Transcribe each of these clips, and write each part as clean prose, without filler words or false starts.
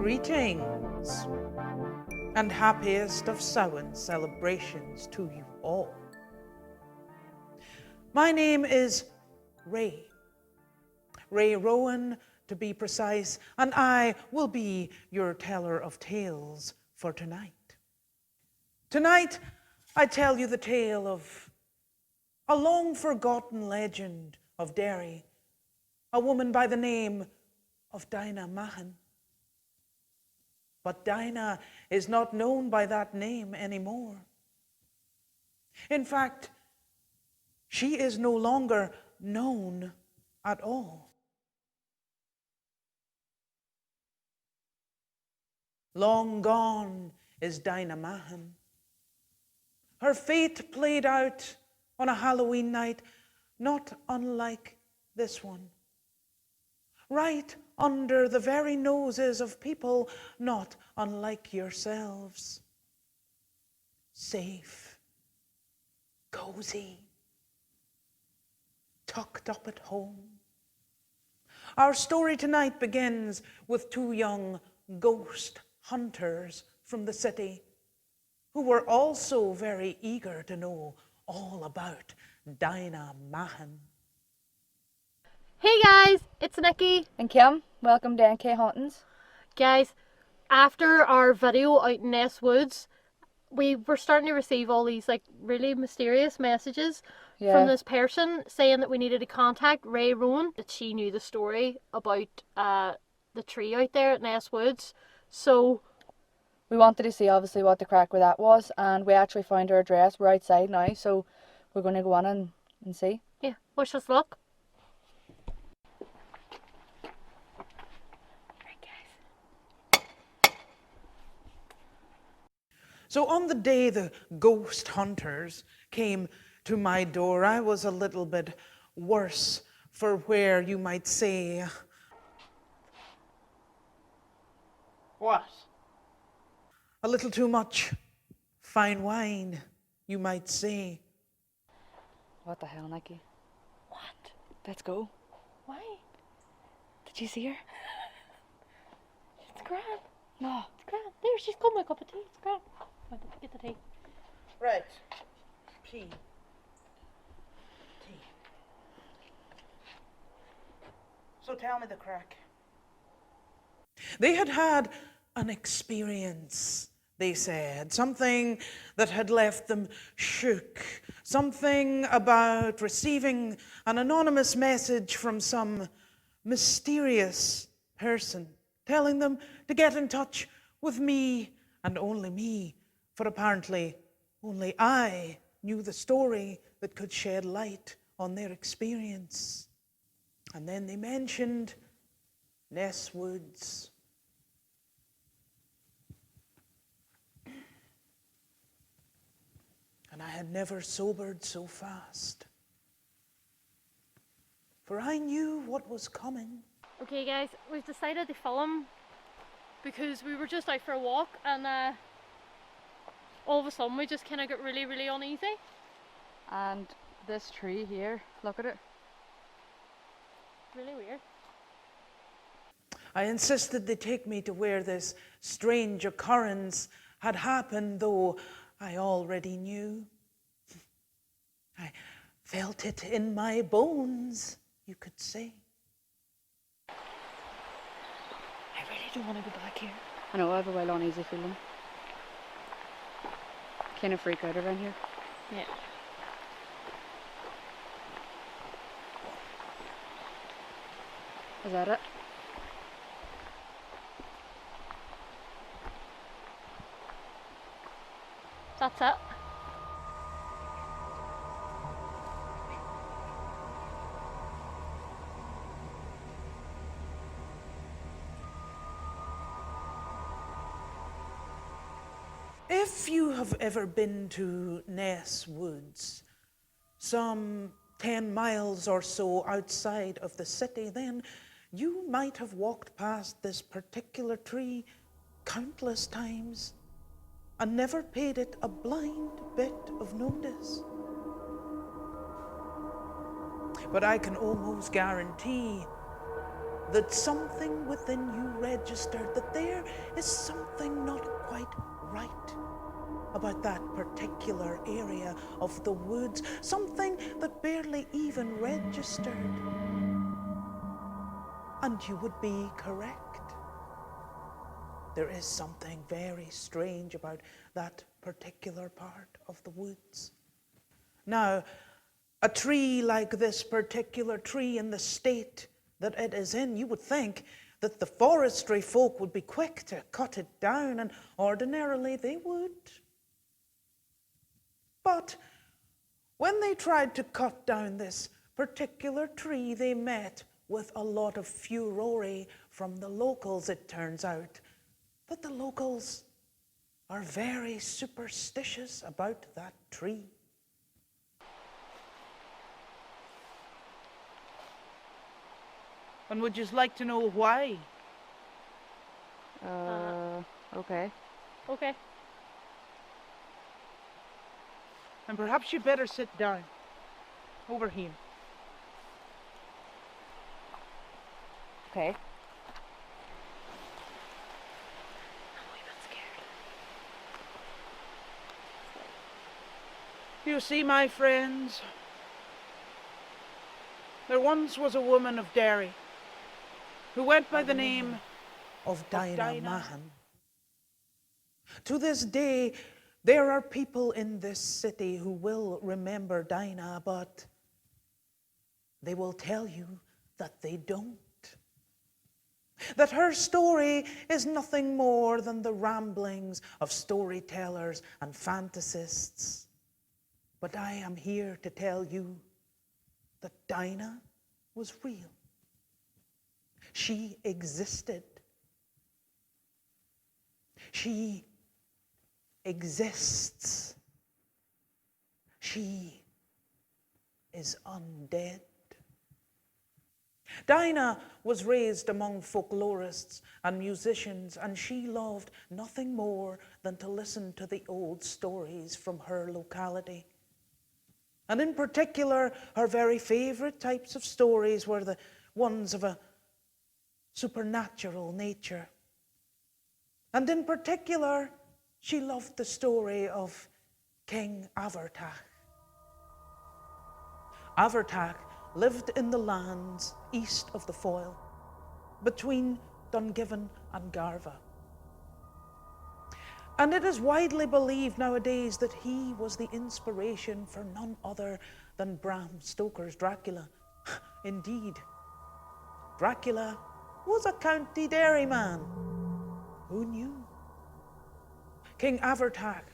Greetings, and happiest of Samhain celebrations to you all. My name is Ray Rowan to be precise, and I will be your teller of tales for tonight. Tonight, I tell you the tale of a long-forgotten legend of Derry, a woman by the name of Dinah Mahan. But Dinah is not known by that name anymore. In fact, she is no longer known at all. Long gone is Dinah Mahan. Her fate played out on a Halloween night not unlike this one. Right under the very noses of people not unlike yourselves. Safe, cozy, tucked up at home. Our story tonight begins with two young ghost hunters from the city who were also very eager to know all about Dinah Mahan. Hey guys, it's Nikki and Kim. Welcome to NK Hauntings. Guys, after our video out in Ness Woods, we were starting to receive all these like really mysterious messages from this person saying that we needed to contact Ray Rowan, that she knew the story about the tree out there at Ness Woods. So we wanted to see obviously what the crack with that was, and we actually found her address. We're outside now, so we're going to go on and see. Yeah, wish us luck. So on the day the ghost hunters came to my door, I was a little bit worse for wear, you might say. What? A little too much fine wine, you might say. What the hell, Nikki? What? Let's go. Why? Did you see her? It's grand. No. It's grand. There, she's got my cup of tea. It's grand. Get the tea. Right. Tea. So tell me the crack. They had had an experience, they said, something that had left them shook, something about receiving an anonymous message from some mysterious person telling them to get in touch with me and only me, for apparently only I knew the story that could shed light on their experience. And then they mentioned Ness Woods. And I had never sobered so fast. For I knew what was coming. Okay guys, we've decided to film because we were just out for a walk and all of a sudden we just kind of got really, really uneasy. And this tree here, look at it. Really weird. I insisted they take me to where this strange occurrence had happened, though I already knew. I felt it in my bones, you could say. I really don't want to go back here. I know, I have a well uneasy feeling. Kind of freak out around here. Yeah. Is that it? That's it. If you have ever been to Ness Woods, some 10 miles or so outside of the city, then you might have walked past this particular tree countless times and never paid it a blind bit of notice. But I can almost guarantee that something within you registered that there is something not quite right about that particular area of the woods, something that barely even registered. And you would be correct. There is something very strange about that particular part of the woods. Now, a tree like this particular tree in the state that it is in, you would think that the forestry folk would be quick to cut it down, and ordinarily they would. But when they tried to cut down this particular tree, they met with a lot of furore from the locals. It turns out that the locals are very superstitious about that tree. And would you like to know why? Okay. Okay. And perhaps you'd better sit down. Over here. Okay. I'm a wee bit scared. You see, my friends, there once was a woman of Derry who went by the name of Dinah Dinah. Mahan. To this day, there are people in this city who will remember Dinah, but they will tell you that they don't. That her story is nothing more than the ramblings of storytellers and fantasists. But I am here to tell you that Dinah was real. She existed. She exists. She is undead. Dinah was raised among folklorists and musicians, and she loved nothing more than to listen to the old stories from her locality. And in particular, her very favorite types of stories were the ones of a supernatural nature. And in particular, she loved the story of King Avartak. Avartak lived in the lands east of the Foyle, between Dungiven and Garva. And it is widely believed nowadays that he was the inspiration for none other than Bram Stoker's Dracula. Indeed, Dracula was a County Derry man. Who knew? King Avartak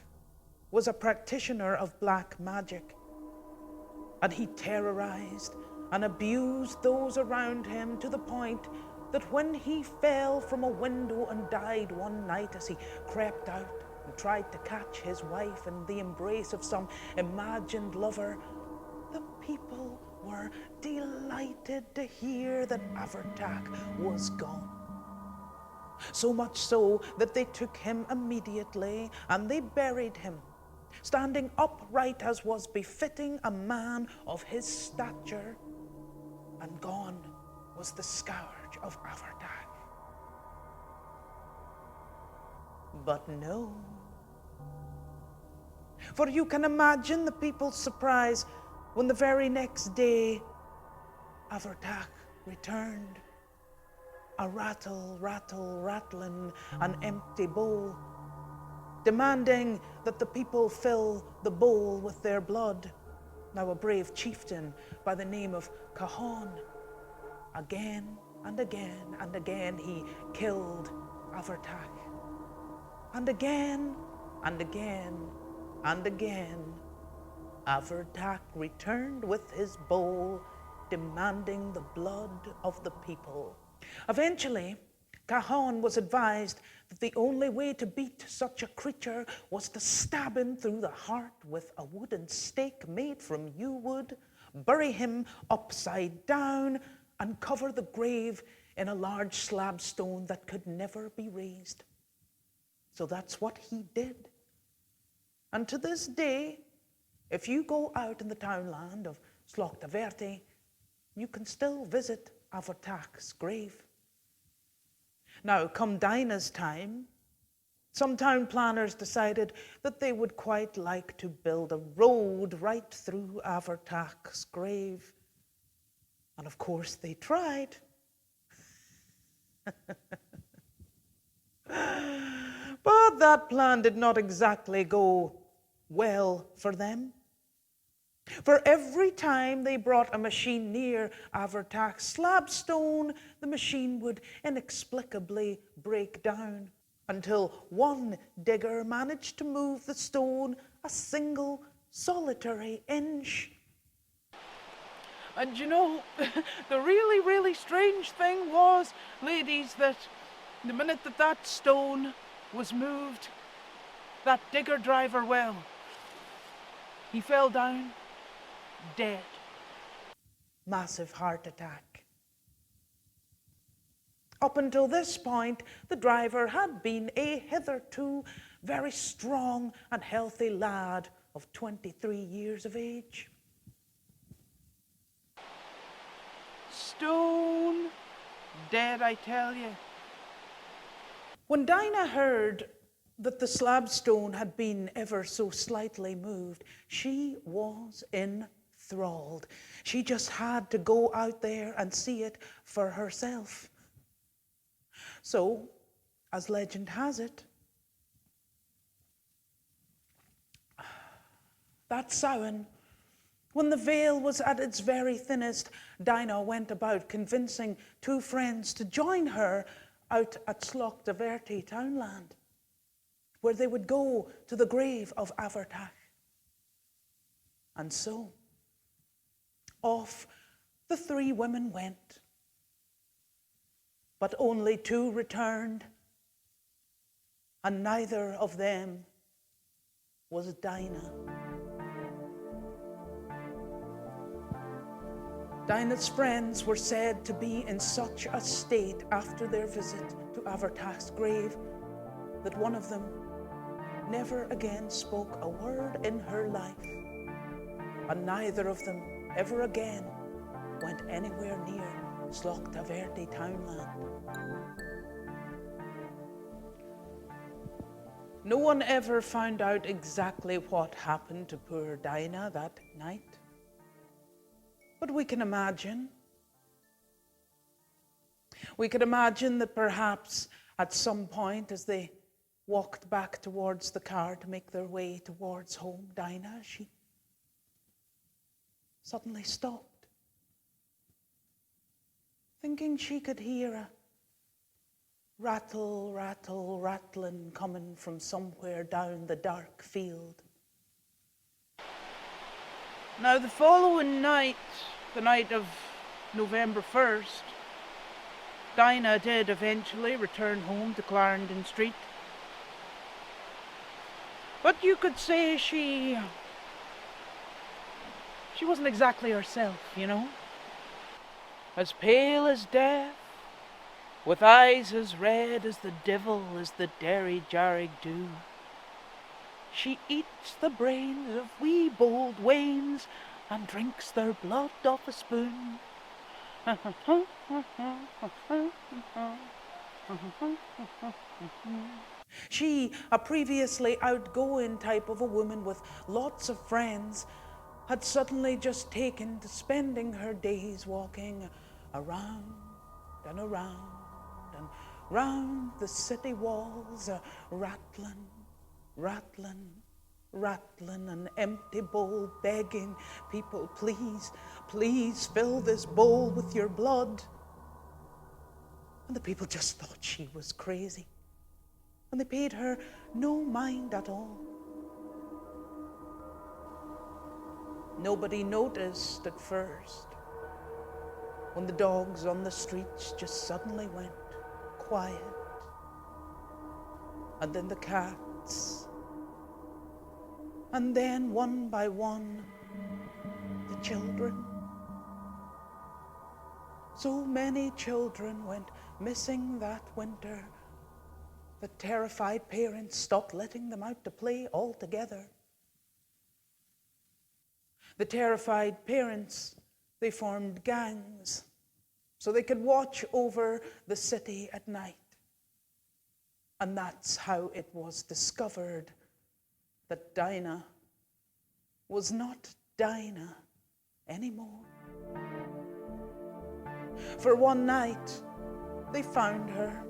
was a practitioner of black magic, and he terrorized and abused those around him to the point that when he fell from a window and died one night as he crept out and tried to catch his wife in the embrace of some imagined lover, the people were delighted to hear that Avartak was gone. So much so that they took him immediately and they buried him, standing upright as was befitting a man of his stature, and gone was the scourge of Avartak. But no, for you can imagine the people's surprise when the very next day Avartak returned, a rattling an empty bowl, demanding that the people fill the bowl with their blood. Now a brave chieftain by the name of Cahan, again and again and again he killed Avartak. And again and again and again, Avartak returned with his bowl, demanding the blood of the people. Eventually, Cahan was advised that the only way to beat such a creature was to stab him through the heart with a wooden stake made from yew wood, bury him upside down, and cover the grave in a large slab stone that could never be raised. So that's what he did. And to this day, if you go out in the townland of Slaughterverty, you can still visit Avartak's grave. Now, come Dinah's time, some town planners decided that they would quite like to build a road right through Avartak's grave. And of course they tried. But that plan did not exactly go well for them. For every time they brought a machine near Avartak's slabstone, the machine would inexplicably break down, until one digger managed to move the stone a single solitary inch. And you know, the really, really strange thing was, ladies, that the minute that stone was moved, that digger driver, well, he fell down dead. Massive heart attack. Up until this point, the driver had been a hitherto very strong and healthy lad of 23 years of age. Stone dead, I tell you. When Dinah heard that the slabstone had been ever so slightly moved, she was enthralled. She just had to go out there and see it for herself. So, as legend has it, that Samhain, when the veil was at its very thinnest, Dinah went about convincing two friends to join her out at Slough-Daverty townland, where they would go to the grave of Avartak. And so, off the three women went. But only two returned, and neither of them was Dinah. Dinah's friends were said to be in such a state after their visit to Avartak's grave that one of them never again spoke a word in her life, and neither of them ever again went anywhere near Slough-Daverty townland. No one ever found out exactly what happened to poor Dinah that night. But we can imagine. We could imagine that perhaps at some point as they walked back towards the car to make their way towards home, Dinah, she suddenly stopped, thinking she could hear a rattle, rattle, rattling coming from somewhere down the dark field. Now, the following night, the night of November 1st, Dinah did eventually return home to Clarendon Street. But you could say she wasn't exactly herself, you know. As pale as death, with eyes as red as the devil is the Derry Dearg-Due. She eats the brains of wee bold wains and drinks their blood off a spoon. She, a previously outgoing type of a woman with lots of friends, had suddenly just taken to spending her days walking around and around and round the city walls, rattling, rattling, rattling an empty bowl, begging people, please, please fill this bowl with your blood. And the people just thought she was crazy, and they paid her no mind at all. Nobody noticed at first, when the dogs on the streets just suddenly went quiet, and then the cats, and then one by one, the children. So many children went missing that winter that terrified parents stopped letting them out to play altogether. The terrified parents, they formed gangs so they could watch over the city at night. And that's how it was discovered that Dinah was not Dinah anymore. For one night, they found her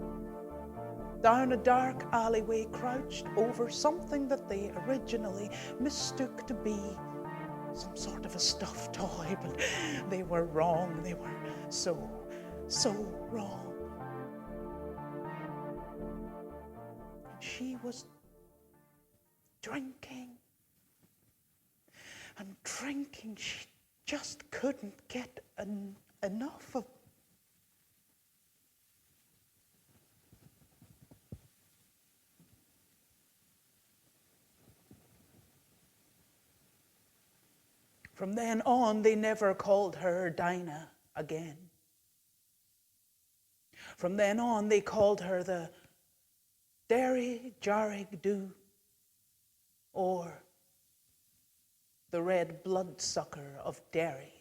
down a dark alleyway, crouched over something that they originally mistook to be some sort of a stuffed toy, but they were wrong. They were so wrong. And she was drinking and drinking. She just couldn't get enough of. From then on, they never called her Dinah again. From then on, they called her the Derry Dearg-Due, or the red bloodsucker of Derry.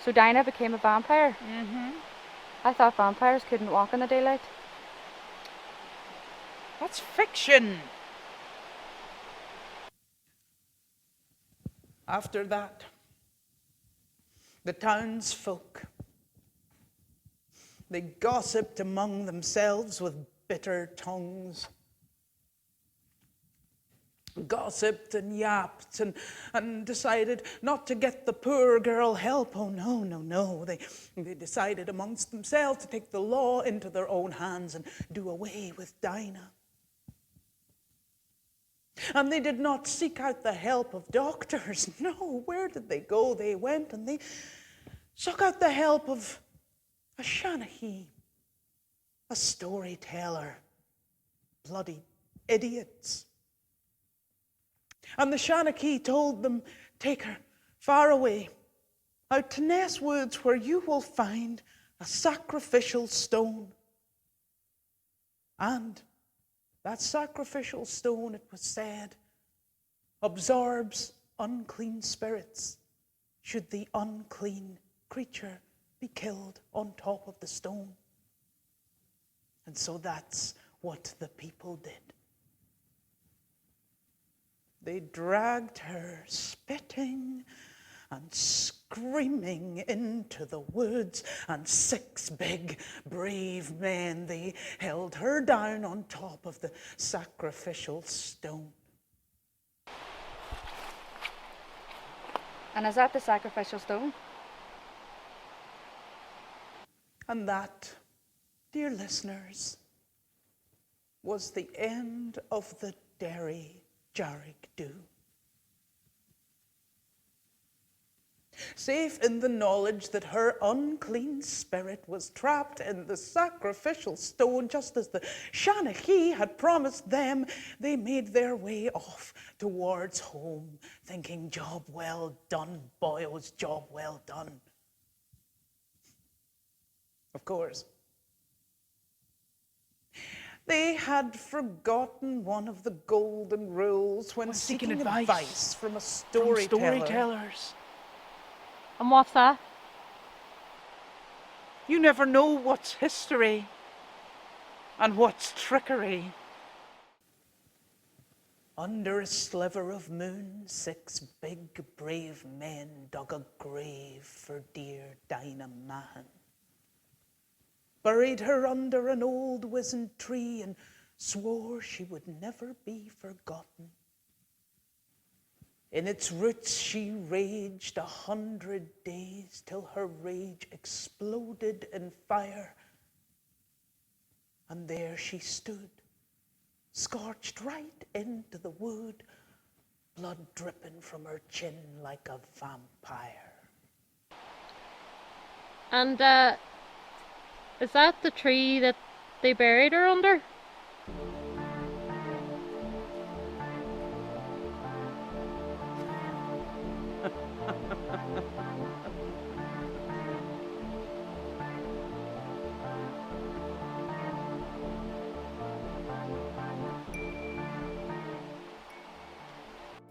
So Dinah became a vampire? Mm-hmm. I thought vampires couldn't walk in the daylight. That's fiction. After that, the townsfolk, they gossiped among themselves with bitter tongues. Gossiped and yapped and decided not to get the poor girl help. Oh, no. They decided amongst themselves to take the law into their own hands and do away with Dinah. And they did not seek out the help of doctors. No, where did they go? They went and they sought out the help of a Shanachie, a storyteller. Bloody idiots. And the Shanachie told them, take her far away, out to Ness Woods, where you will find a sacrificial stone. And that sacrificial stone, it was said, absorbs unclean spirits, should the unclean creature be killed on top of the stone. And so that's what the people did. They dragged her spitting and screaming into the woods, and 6 big, brave men, they held her down on top of the sacrificial stone. And is that the sacrificial stone? And that, dear listeners, was the end of the Derry Dearg-Due. Safe in the knowledge that her unclean spirit was trapped in the sacrificial stone, just as the Shanachie had promised them, they made their way off towards home, thinking, job well done, boys, job well done. Of course, they had forgotten one of the golden rules when seeking advice from a storyteller. Storytellers. And what's that? You never know what's history and what's trickery. Under a sliver of moon, 6 big, brave men dug a grave for dear Dinah Mahan. Buried her under an old wizened tree and swore she would never be forgotten. In its roots she raged 100 days till her rage exploded in fire. And there she stood, scorched right into the wood, blood dripping from her chin like a vampire. And is that the tree that they buried her under?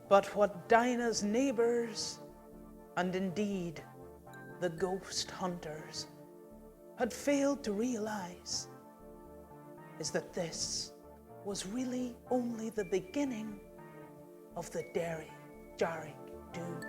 But what Dinah's neighbours, and indeed the ghost hunters, had failed to realize is that this was really only the beginning of the Derry Dearg-Due.